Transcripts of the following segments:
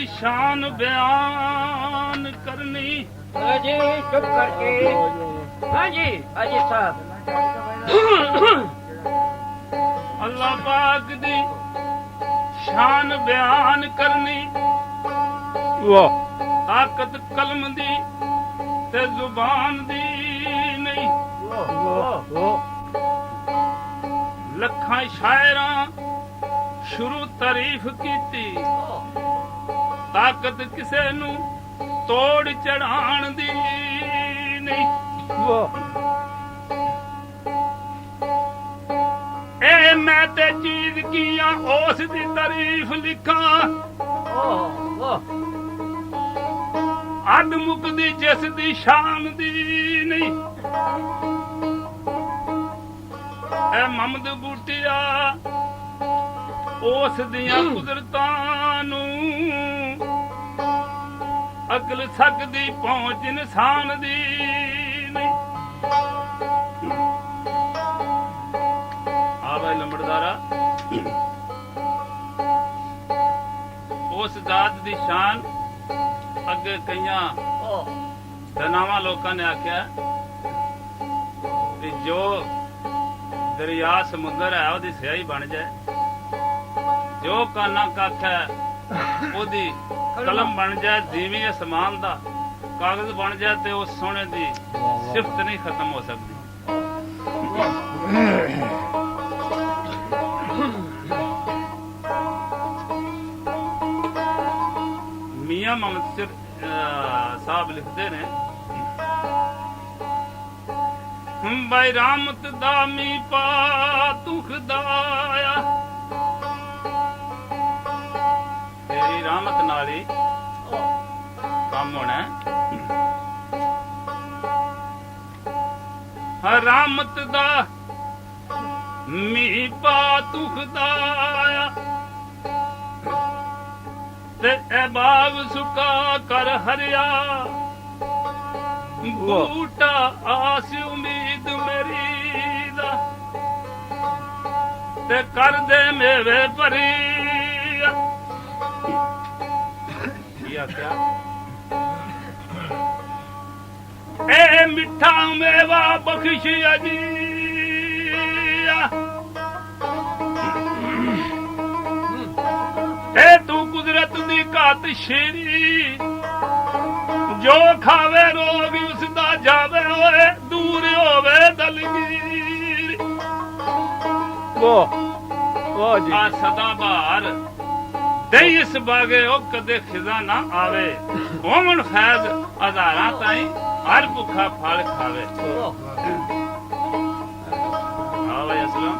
दी शान बयान करनी। जी चुप करके। हाँ जी अजी साहब। अल्लाह पाक दी शान बयान करनी। वाह ताकत कलम दी ते जुबान दी नहीं। लखां शायरां शुरू तारीफ कीती। ताकत किसे नू तोड़ चढ़ाण दी नहीं। ए मैं ते चीज किया उस दी तारीफ लिखा। अद मुकदी जिस दी शान दी नहीं। ए ममद बूटिया उस दियां कुदरतां नू अकल सकदी पहुंच इंसान दी नहीं। आवे लंबड़दारा उस जात दी शान अगे कईयां दनावा लोकां ने आख्या कि जो दरिया समुंदर है ओदी स्याही बन जाए, जो काना कख है ओदी कलम बन जाए, दीवी असमान दा कागज बन जाए ते उस सोने दी सिफत नहीं खत्म हो सकती। मियां मोहम्मद साहब लिखते ने भाई रामत दा मी पा तू खुदाया। तेरी रामत नाल ही काम होना है। रामत दा मी पा तू खुदाया ते ए बाग सुका कर हरिया। बूटा आस उम्मीद मेरी दा ते कर दे मेवे भरी। क्या ए मिठा मेवा बख्श अजी। ए तू कुदरत दी घात शेरी। जो खावे रोग उसदा जावे होए दूर होवे दलगीर। आ सदा बहार दे इस बागे ओ कदे खिजा ना आवे। होमन फैज हजारां ताई हर भुखा फल खावे। आओ अस्सलाम।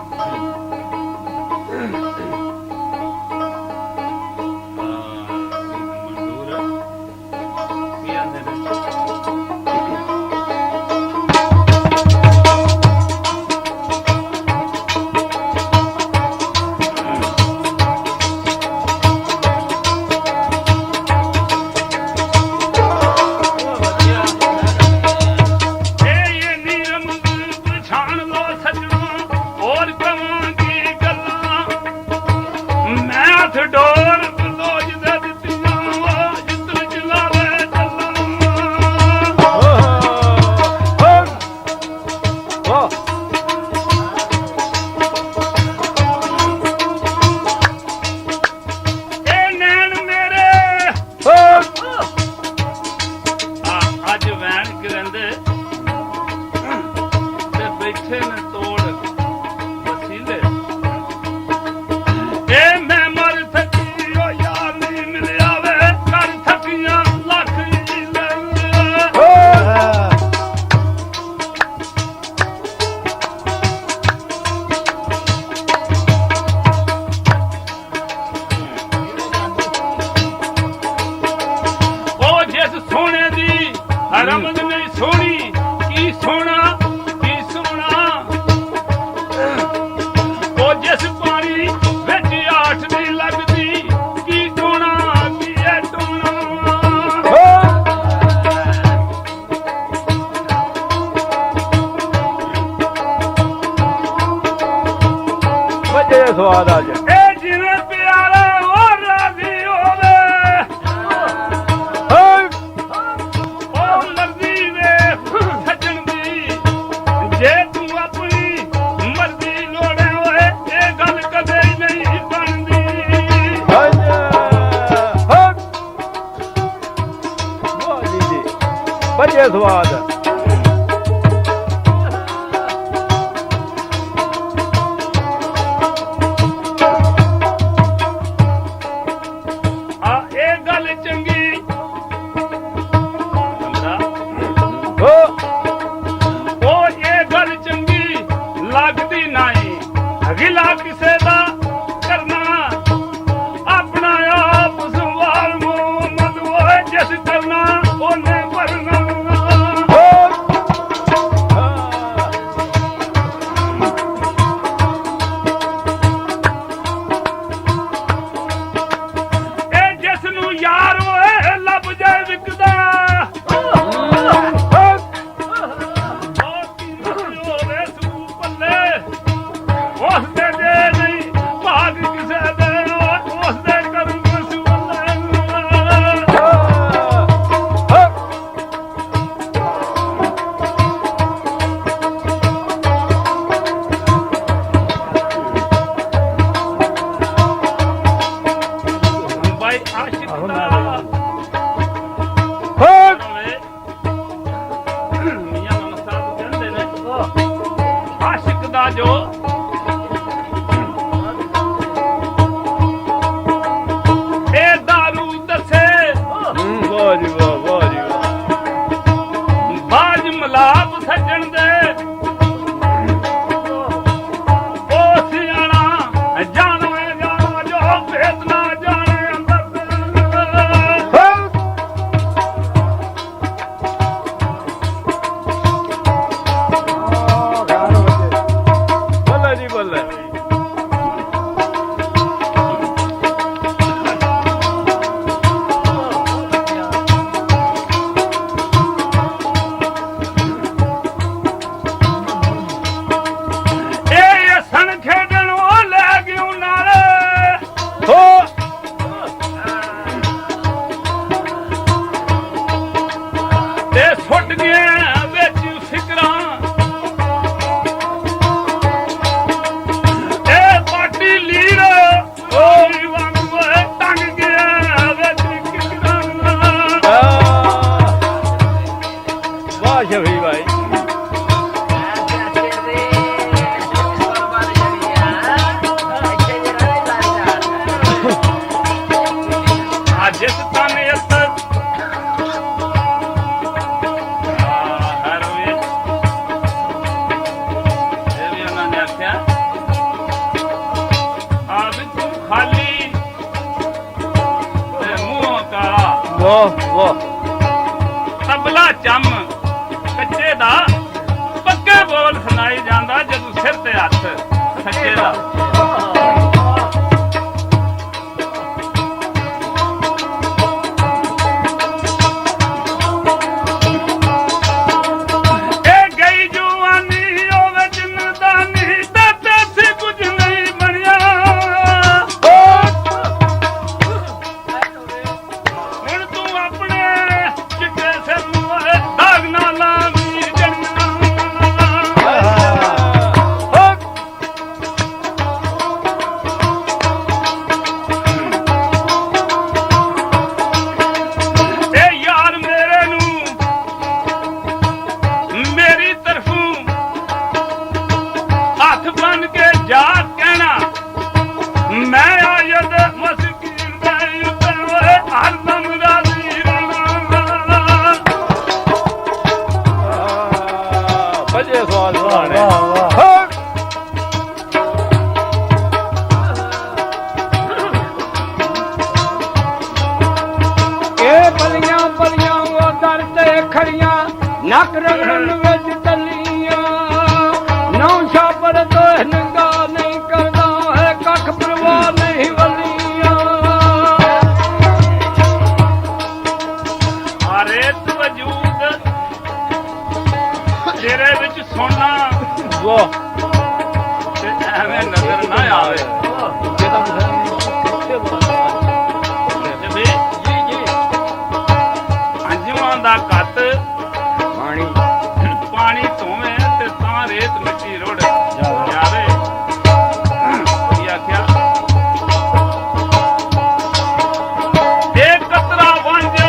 रमन नहीं सोनी की सोना ओ जिस पानी बिच आठ नहीं लगती की टोना की है टोना। स्वाद आ जाए जिन्हें प्यारा वो राजी होवे ਭਜੇ ਸਵਾਦ ਆ ਇਹ ਗੱਲ ਚੰਗੀ ਸਮਝਾ ਹੋ ਉਹ ਇਹ ਗੱਲ ਚੰਗੀ ਲੱਗਦੀ ਨਹੀਂ ਅਗਿਲਾ ਕਿਸੇ ਦਾ ਕਰਨਾ ਆਪਣਾ ਆਪ ਸੰਭਾਲ ਮੁਹੰਮਦ ਓਏ ਜਿਸ ਕਰਨਾ ਉਹਨੇ ਭਰਨਾ ਇਹ ਜਿਸ ਨੂੰ ਯਾਰ ਓਏ ਲੱਭ ਜਾਏ ਵਿਕਦਾ ਹੋਵੇ ਸੂ ਪੱਲੇ ਉਸ ਦੇ ਜੇ ਨਹੀਂ ਭਾਗ ਕਿਸੇ ਦੇ ਉਸ ਦੇ ਕਰਮ ਸੁਵੱਲੇ ਬਾਈ ਆਸ਼ਿਕ ਦਾ ਮੀਆਂ ਮਸਤਾਦ ਕਹਿੰਦੇ ਨੇ ਆਸ਼ਿਕ ਦਾ ਜੋ ਇਹ ਦਾਰੂ ਦੱਸੇ ਵਾਹ ਜੀ ਵਾਹ ਵਾਹ ਜੀ ਵਾਹ ਬਾਜ ਮਲਾਪ ਸੱਜਣ ਦੇ ਉਹ ਸਿਆਣਾ ਜਾਣਵੇ ਜਾਣਾ ਜੋ ਭੇਦ ਨਾ ਜਾਣੇ ਅੰਦਰ ਦੇ ਬੱਲੇ ਜੀ ਬੱਲੇ ਇਹ ਅਸਣ ਖੇਡਣ ਉਹ ਲੈ ਗਿਓ ਨਾਲੇ ਹੋ ਤੇ ਸੁੱਟ ਗਿਆ ਵਿੱਚ ਫਿਕਰਾਂ ਇਹ ਪਾਟੀ ਲੀਰ ਓਏ ਵਾਂਗੂ ਟੰਗ ਗਿਆ ਵਿੱਚ ਫਿਕਰਾਂ ਵਾਹ ਸ਼ਫੀ ਭਾਈ ਅੱਜ ਤਨ ਇਸ ਹਰਵੇ ਇਹ ਵੀ ਉਹਨਾਂ ਨੇ ਆਖਿਆ ਆ ਵਿੱਚ ਖਾਲੀ ਤੇ ਮੂੰਹ ਕਾਲਾ ਵਾਹ ਵਾਹ ਤਬਲਾ ਚੰਮ ਕੱਚੇ ਦਾ ਪੱਕੇ ਬੋਲ ਸੁਣਾਈ ਜਾਂਦਾ ਜਦੋਂ ਸਿਰ ਤੇ ਹੱਥ ਸੱਚੇ ਦਾ ਇਹ ਗਈ ਜਵਾਨੀ ਹੋਵੇ ਜਿੰਦਾਨੀ ਤੇ ਸੀ ਕੁਝ ਨਹੀਂ ਬਣਿਆ ਹੁਣ ਤੂੰ ਆਪਣੇ ਚਿੱਟੇ ਸਿਰ ਨੂੰ ਦਾਗ ਨਾ ਲਾਵੀਂ ਜਣੀਆਂ ਇਹ ਯਾਰ ਮੇਰੇ ਨੂੰ ਮੇਰੀ ਤਰਫੋਂ ਹੱਥ ਬੰਨ ਕੇ ਜਾ ਕਹਿਣਾ ਮੈਂ ਆਇਦ ਮਸਕੀਨ ਦੇ ਉੱਤੇ ਓਏ ਹਰਦਮ ਰਾਜ਼ੀ ਰਹਿਣਾ ਭਜੇ ਸਵਾਦ ਵਾਹ ਨੇ ਇਹ ਬਲੀਆਂ ਬਲੀਆਂ ਉਹ ਦਰ ਤੇ ਖੜੀਆਂ ਨੱਕ ਰਗੜਨ ਵਿੱਚ ਤਲੀਆਂ ਨੌ ਛਾਪਰ ਤੋਂ ਨੰਗਾ ਨਹੀਂ ਕਰਦਾ ਹੈ ਕੱਖ ਪਰਵਾਹ ਨਹੀਂ ਵਲੀਆਂ ਆ ਰੇਤ ਵਜੂਦ ਤੇਰੇ ਵਿੱਚ ਸੋਨਾ ਵਾਹ ਤੇ ਐਵੇਂ ਨਜ਼ਰ ਨਾ ਆਵੇ ਤੇ ਵੀ ਅੰਜੂਆਂ ਦਾ ਕੱਤ ਪਾਣੀ ਧੋਵੇਂ ਤੇ ਤਾਂ ਰੇਤ ਮਿੱਟੀ ਰੁੜ ਜਾਵੇ ਕੀ ਆਖਿਆ ਇਹ ਕਤਰਾ ਵੰਜ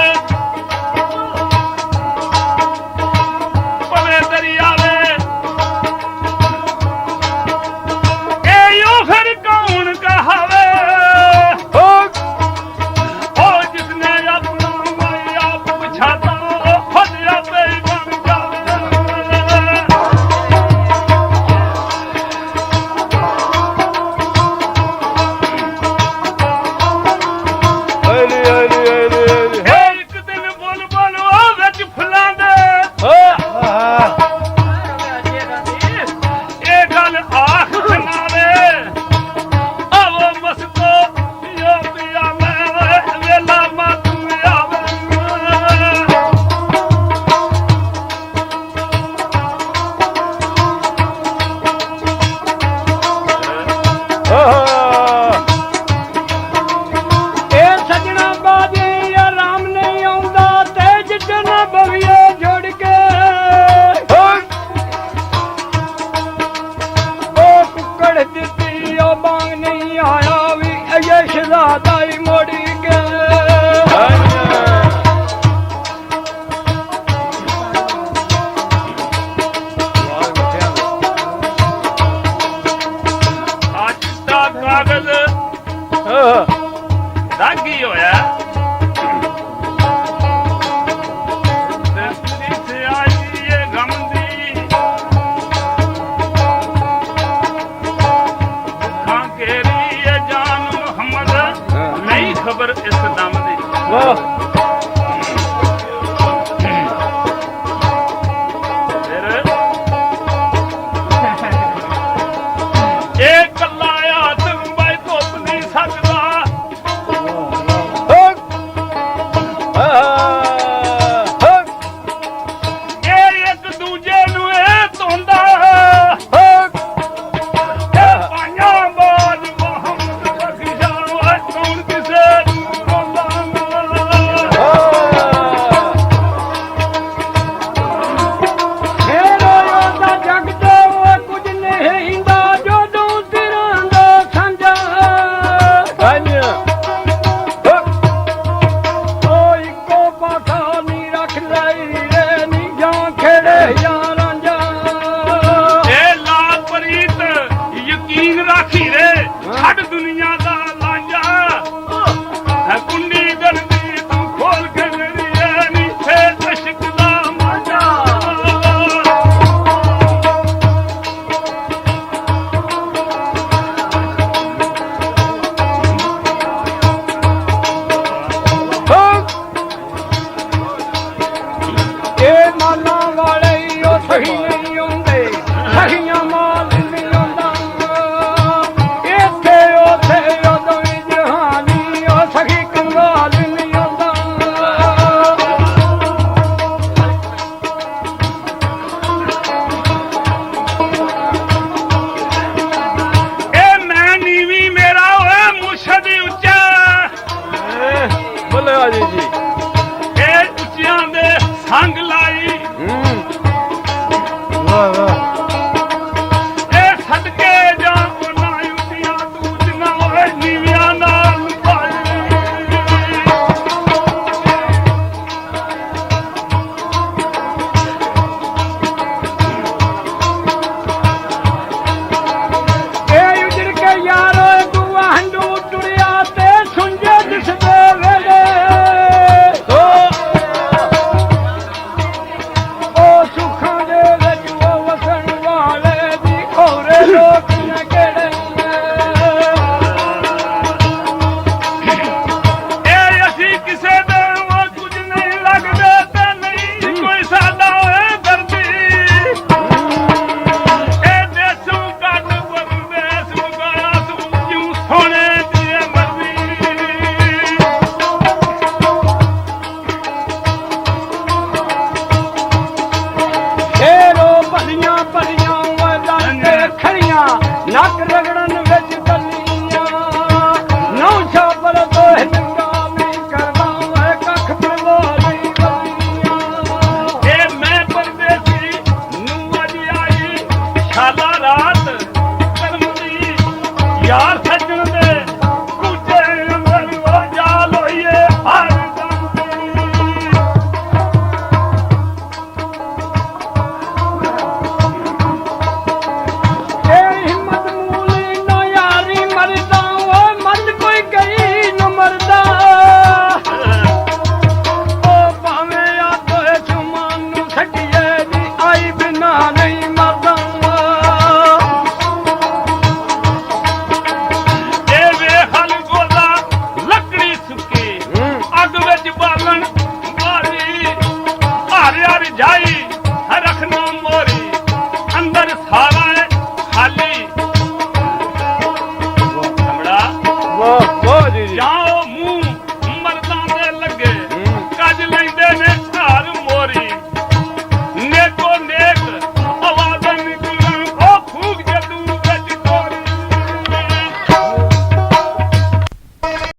ਸਹੀ